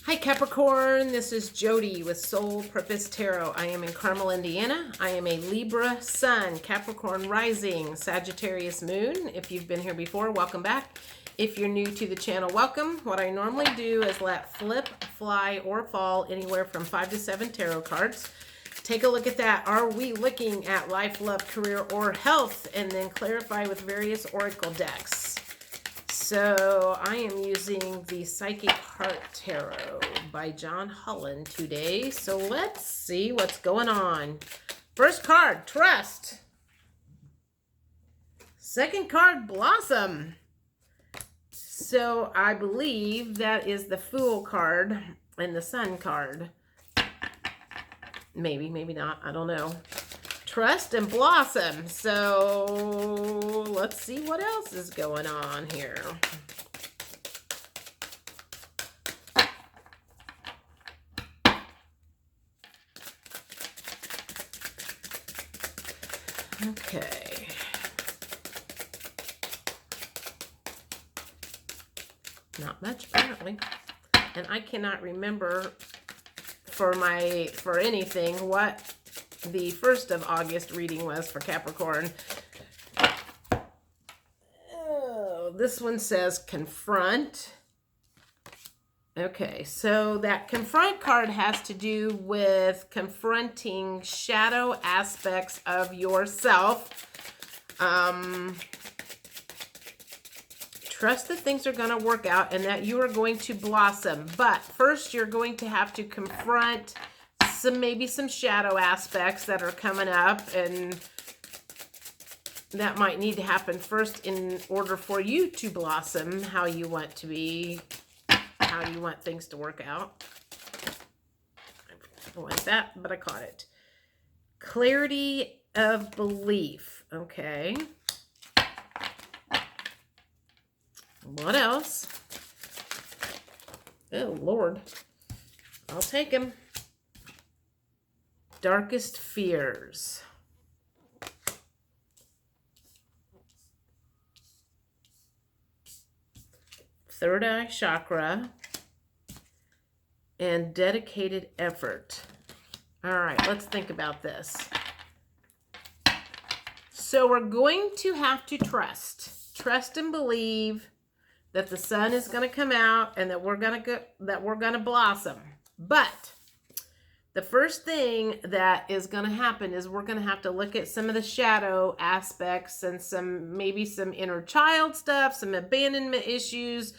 Hi Capricorn, this is Jody with Soul Purpose Tarot. I am in Carmel, Indiana. I am a Libra Sun, Capricorn Rising, Sagittarius Moon. If you've been here before, welcome back. If you're new to the channel, welcome. What I normally do is let flip, fly, or fall anywhere from 5 to 7 tarot cards. Take a look at that. Are we looking at life, love, career, or health? And then clarify with various oracle decks. So I am using the Psychic Heart Tarot by John Holland today. So let's see what's going on. First card, Trust. Second card, Blossom. So I believe that is the Fool card and the Sun card. Maybe, maybe not. I don't know. Trust and Blossom. So let's see what else is going on here. Okay. Not much apparently. And I cannot remember for anything what the 1st of August reading was for Capricorn. Oh, this one says confront. Okay, so that confront card has to do with confronting shadow aspects of yourself. Trust that things are going to work out and that you are going to blossom. But first, you're going to have to confront maybe some shadow aspects that are coming up, and that might need to happen first in order for you to blossom how you want to be, how you want things to work out. I don't like that, but I caught it. Clarity of belief. Okay. What else? Oh, Lord. I'll take him. Darkest fears. Third eye chakra. And dedicated effort. All right, let's think about this. So we're going to have to trust. Trust and believe that the sun is going to come out and that we're going to blossom. But the first thing that is going to happen is we're going to have to look at some of the shadow aspects and maybe some inner child stuff, some abandonment issues,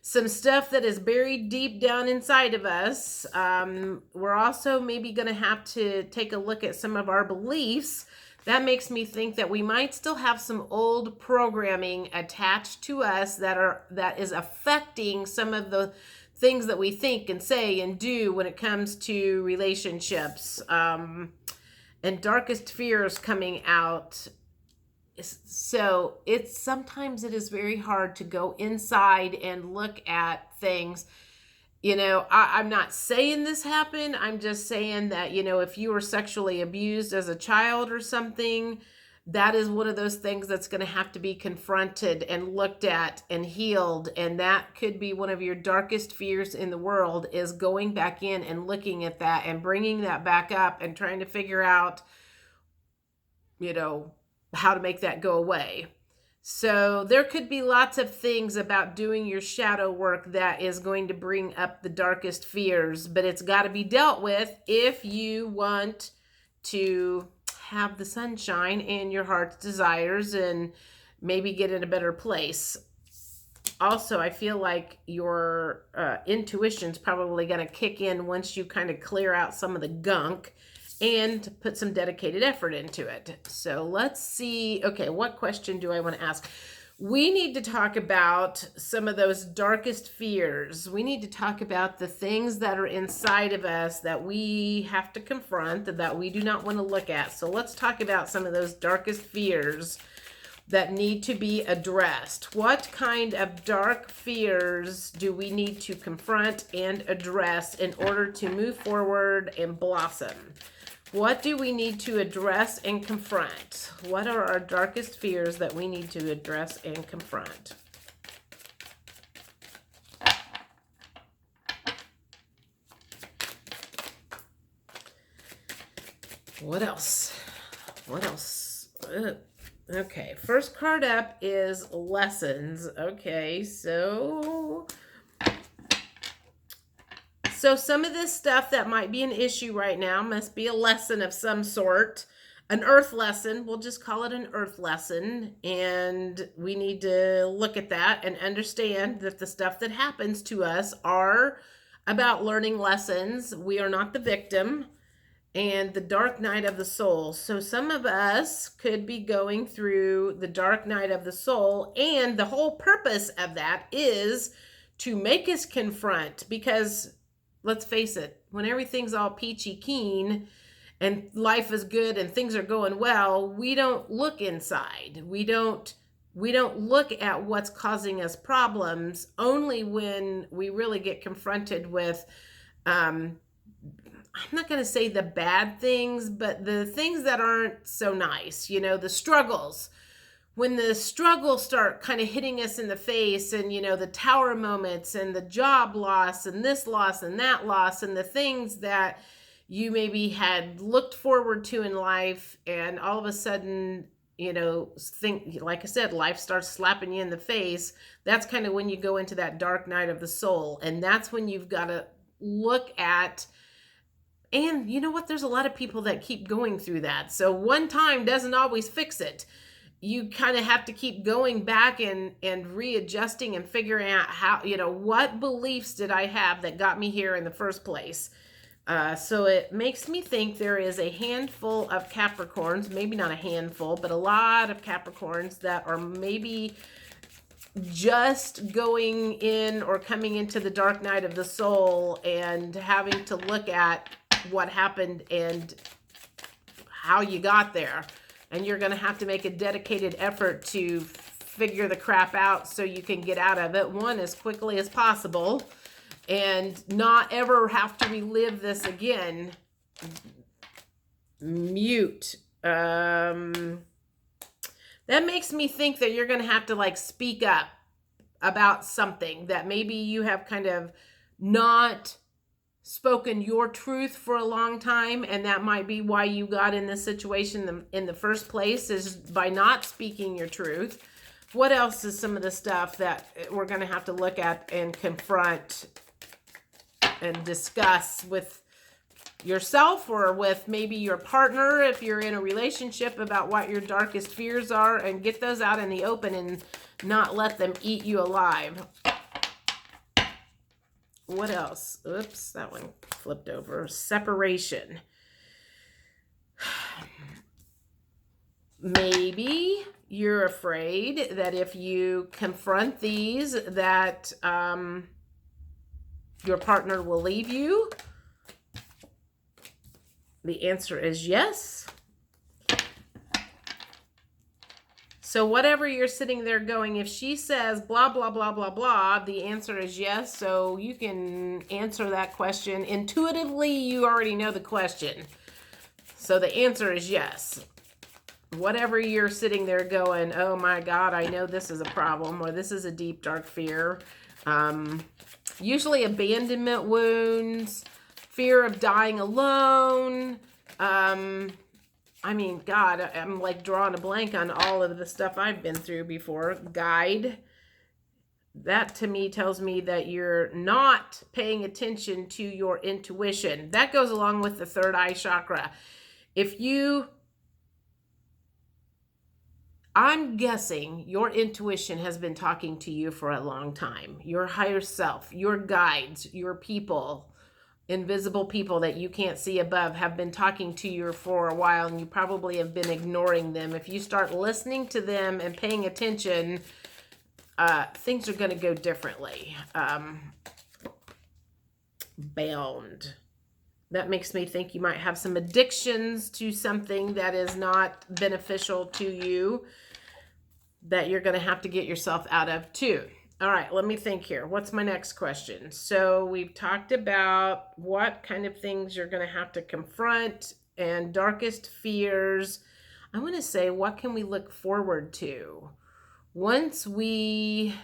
some stuff that is buried deep down inside of us. We're also maybe going to have to take a look at some of our beliefs. That makes me think that we might still have some old programming attached to us that is affecting some of the things that we think and say and do when it comes to relationships. And darkest fears coming out. So sometimes it is very hard to go inside and look at things. You know, I'm not saying this happened. I'm just saying that, you know, if you were sexually abused as a child or something, that is one of those things that's going to have to be confronted and looked at and healed. And that could be one of your darkest fears in the world, is going back in and looking at that and bringing that back up and trying to figure out, you know, how to make that go away. So there could be lots of things about doing your shadow work that is going to bring up the darkest fears, but it's got to be dealt with if you want to have the sunshine in your heart's desires and maybe get in a better place. Also, I feel like your intuition's probably going to kick in once you kind of clear out some of the gunk and put some dedicated effort into it. So let's see. Okay, what question do I want to ask? We need to talk about some of those darkest fears. We need to talk about the things that are inside of us that we have to confront, that we do not want to look at. So let's talk about some of those darkest fears that need to be addressed. What kind of dark fears do we need to confront and address in order to move forward and blossom? What do we need to address and confront? What are our darkest fears that we need to address and confront? What else? What else? Okay, first card up is lessons. Okay, so some of this stuff that might be an issue right now must be a lesson of some sort. An earth lesson. We'll just call it an earth lesson. And we need to look at that and understand that the stuff that happens to us are about learning lessons. We are not the victim. And the dark night of the soul. So some of us could be going through the dark night of the soul. And the whole purpose of that is to make us confront, because let's face it, when everything's all peachy keen and life is good and things are going well, we don't look inside. We don't look at what's causing us problems. Only when we really get confronted with, I'm not going to say the bad things, but the things that aren't so nice, you know, the struggles. When the struggles start kind of hitting us in the face, and, you know, the tower moments and the job loss and this loss and that loss and the things that you maybe had looked forward to in life, and all of a sudden, you know, like I said, life starts slapping you in the face. That's kind of when you go into that dark night of the soul. And that's when you've got to look at, and you know what, there's a lot of people that keep going through that. So one time doesn't always fix it. You kind of have to keep going back and readjusting and figuring out how, you know, what beliefs did I have that got me here in the first place. So it makes me think there is a handful of Capricorns, maybe not a handful, but a lot of Capricorns that are maybe just going in or coming into the dark night of the soul and having to look at what happened and how you got there. And you're going to have to make a dedicated effort to figure the crap out so you can get out of it, one, as quickly as possible, and not ever have to relive this again. Mute. That makes me think that you're going to have to like speak up about something that maybe you have kind of not spoken your truth for a long time, and that might be why you got in this situation in the first place, is by not speaking your truth. What else is some of the stuff that we're going to have to look at and confront and discuss with yourself or with maybe your partner if you're in a relationship, about what your darkest fears are, and get those out in the open and not let them eat you alive. What else? Oops, that one flipped over. Separation. Maybe you're afraid that if you confront these, that your partner will leave you. The answer is yes. So whatever you're sitting there going, if she says blah, blah, blah, blah, blah, the answer is yes. So you can answer that question. Intuitively, you already know the question. So the answer is yes. Whatever you're sitting there going, oh my God, I know this is a problem, or this is a deep, dark fear. Usually abandonment wounds, fear of dying alone, I mean, God, I'm like drawing a blank on all of the stuff I've been through before. Guide. That to me tells me that you're not paying attention to your intuition. That goes along with the third eye chakra. I'm guessing your intuition has been talking to you for a long time. Your higher self, your guides, your people, invisible people that you can't see above, have been talking to you for a while, and you probably have been ignoring them. If you start listening to them and paying attention, things are going to go differently. Bound. That makes me think you might have some addictions to something that is not beneficial to you, that you're going to have to get yourself out of too. All right, let me think here. What's my next question? So we've talked about what kind of things you're going to have to confront and darkest fears. I want to say, what can we look forward to? Once we,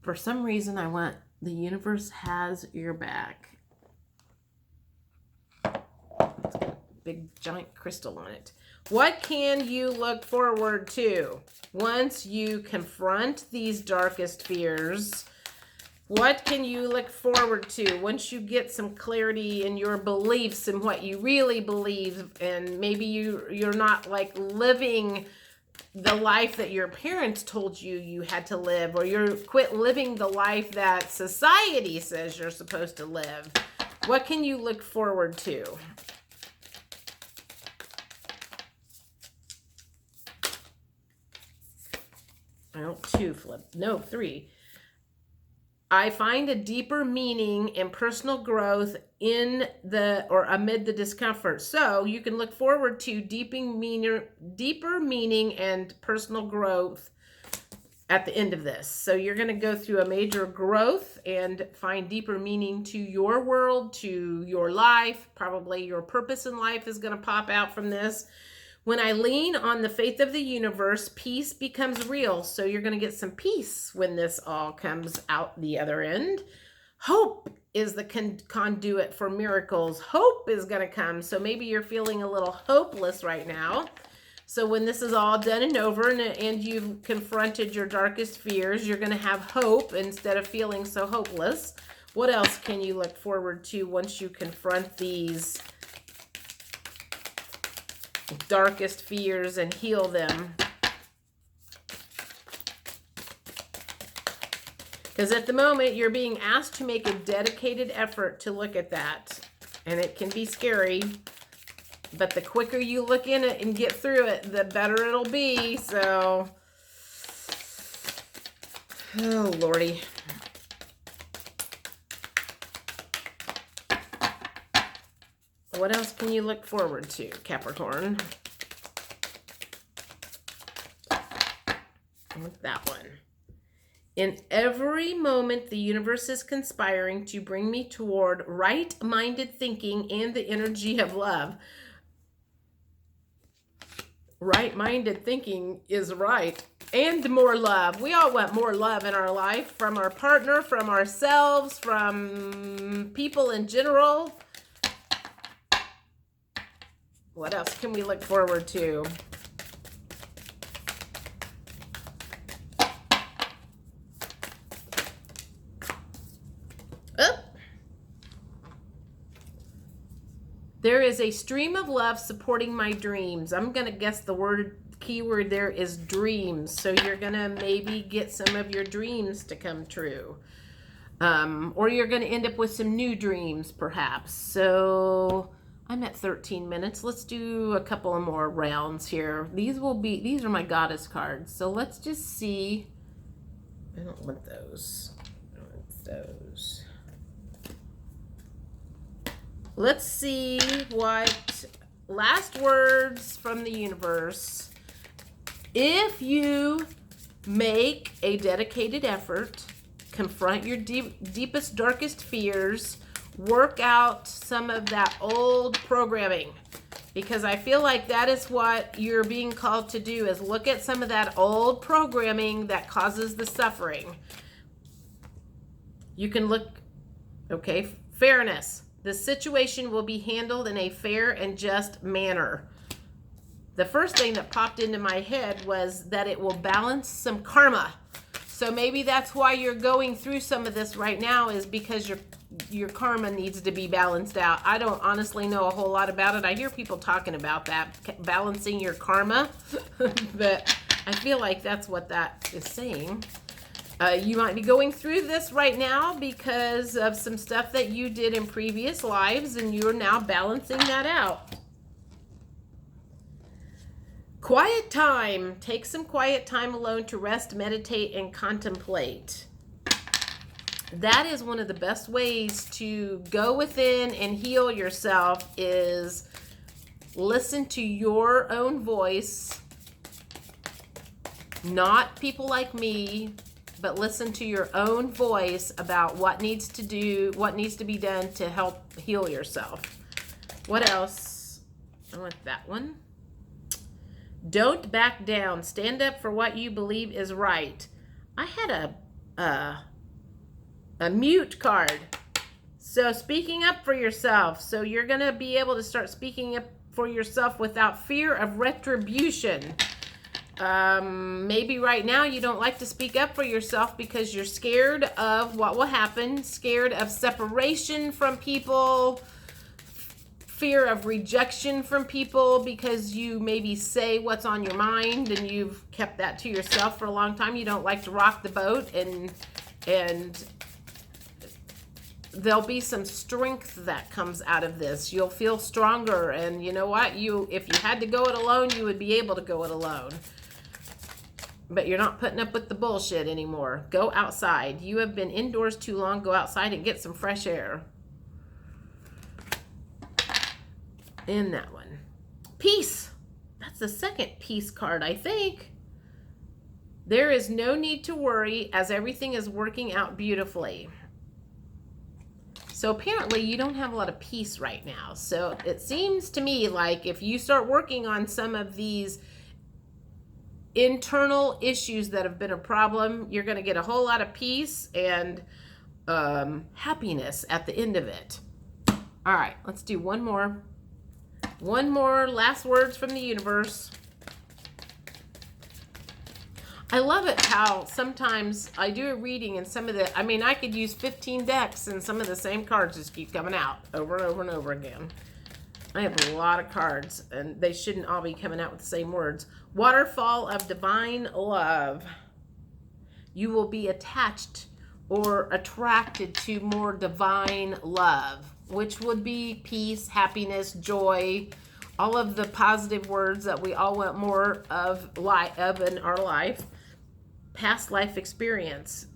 for some reason, the universe has your back. big giant crystal on it. What can you look forward to once you confront these darkest fears? What can you look forward to once you get some clarity in your beliefs and what you really believe, and maybe you're not like living the life that your parents told you you had to live, or you're quit living the life that society says you're supposed to live? What can you look forward to? Oh, 2 flip. No, 3. I find a deeper meaning and personal growth in the or amid the discomfort. So you can look forward to deeper meaning and personal growth at the end of this. So you're going to go through a major growth and find deeper meaning to your world, to your life. Probably your purpose in life is going to pop out from this. When I lean on the faith of the universe, peace becomes real. So you're going to get some peace when this all comes out the other end. Hope is the conduit for miracles. Hope is going to come. So maybe you're feeling a little hopeless right now. So when this is all done and over and you've confronted your darkest fears, you're going to have hope instead of feeling so hopeless. What else can you look forward to once you confront these darkest fears and heal them? Because at the moment you're being asked to make a dedicated effort to look at that, and it can be scary, but the quicker you look in it and get through it, the better it'll be. So, oh Lordy. What else can you look forward to, Capricorn? With that one. In every moment, the universe is conspiring to bring me toward right-minded thinking and the energy of love. Right-minded thinking is right. And more love. We all want more love in our life, from our partner, from ourselves, from people in general. What else can we look forward to? There is a stream of love supporting my dreams. I'm going to guess the keyword there is dreams. So you're going to maybe get some of your dreams to come true. Or you're going to end up with some new dreams, perhaps. So I'm at 13 minutes. Let's do a couple of more rounds here. These are my goddess cards. So let's just see. I don't want those. I don't want those. Let's see what last words from the universe. If you make a dedicated effort, confront your deepest, darkest fears, work out some of that old programming, because I feel like that is what you're being called to do, is look at some of that old programming that causes the suffering. You can look, okay, fairness. The situation will be handled in a fair and just manner. The first thing that popped into my head was that it will balance some karma. So maybe that's why you're going through some of this right now, is because your karma needs to be balanced out. I don't honestly know a whole lot about it. I hear people talking about that, balancing your karma, but I feel like that's what that is saying. You might be going through this right now because of some stuff that you did in previous lives, and you're now balancing that out. Quiet time. Take some quiet time alone to rest, meditate, and contemplate. That is one of the best ways to go within and heal yourself, is listen to your own voice, not people like me, but listen to your own voice about what needs to be done to help heal yourself. What else? I want that one. Don't back down. Stand up for what you believe is right. I had a mute card. So speaking up for yourself. So you're going to be able to start speaking up for yourself without fear of retribution. Maybe right now you don't like to speak up for yourself because you're scared of what will happen, scared of separation from people, fear of rejection from people because you maybe say what's on your mind and you've kept that to yourself for a long time. You don't like to rock the boat, and there'll be some strength that comes out of this. You'll feel stronger, and you know what? If you had to go it alone, you would be able to go it alone. But you're not putting up with the bullshit anymore. Go outside. You have been indoors too long. Go outside and get some fresh air. In that one. Peace. That's the second peace card, I think. There is no need to worry as everything is working out beautifully. So apparently you don't have a lot of peace right now. So it seems to me like if you start working on some of these internal issues that have been a problem, you're going to get a whole lot of peace and happiness at the end of it. All right, let's do one more. One more last words from the universe. I love it how sometimes I do a reading and some of the, I mean, I could use 15 decks and some of the same cards just keep coming out over and over and over again. I have a lot of cards and they shouldn't all be coming out with the same words. Waterfall of divine love. You will be attached or attracted to more divine love, which would be peace, happiness, joy, all of the positive words that we all want more of in our life. Past life experience.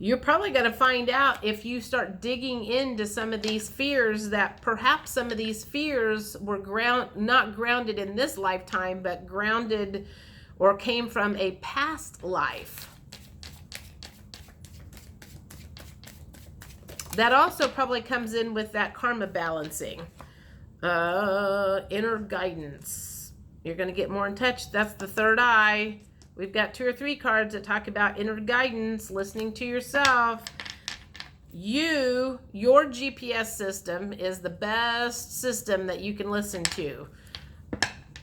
You're probably going to find out if you start digging into some of these fears that perhaps some of these fears were not grounded in this lifetime, but grounded or came from a past life. That also probably comes in with that karma balancing. Inner guidance. You're going to get more in touch. That's the third eye. We've got 2 or 3 cards that talk about inner guidance, listening to yourself. Your GPS system is the best system that you can listen to.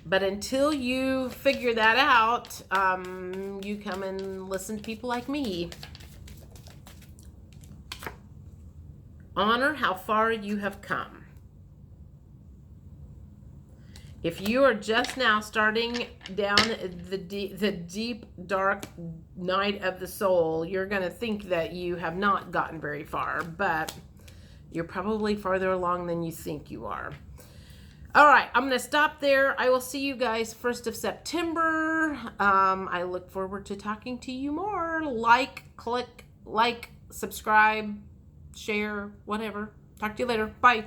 But until you figure that out, you come and listen to people like me. Honor how far you have come. If you are just now starting down the deep, dark night of the soul, you're going to think that you have not gotten very far, but you're probably farther along than you think you are. All right, I'm going to stop there. I will see you guys 1st of September. I look forward to talking to you more. Click, subscribe, share, whatever. Talk to you later. Bye.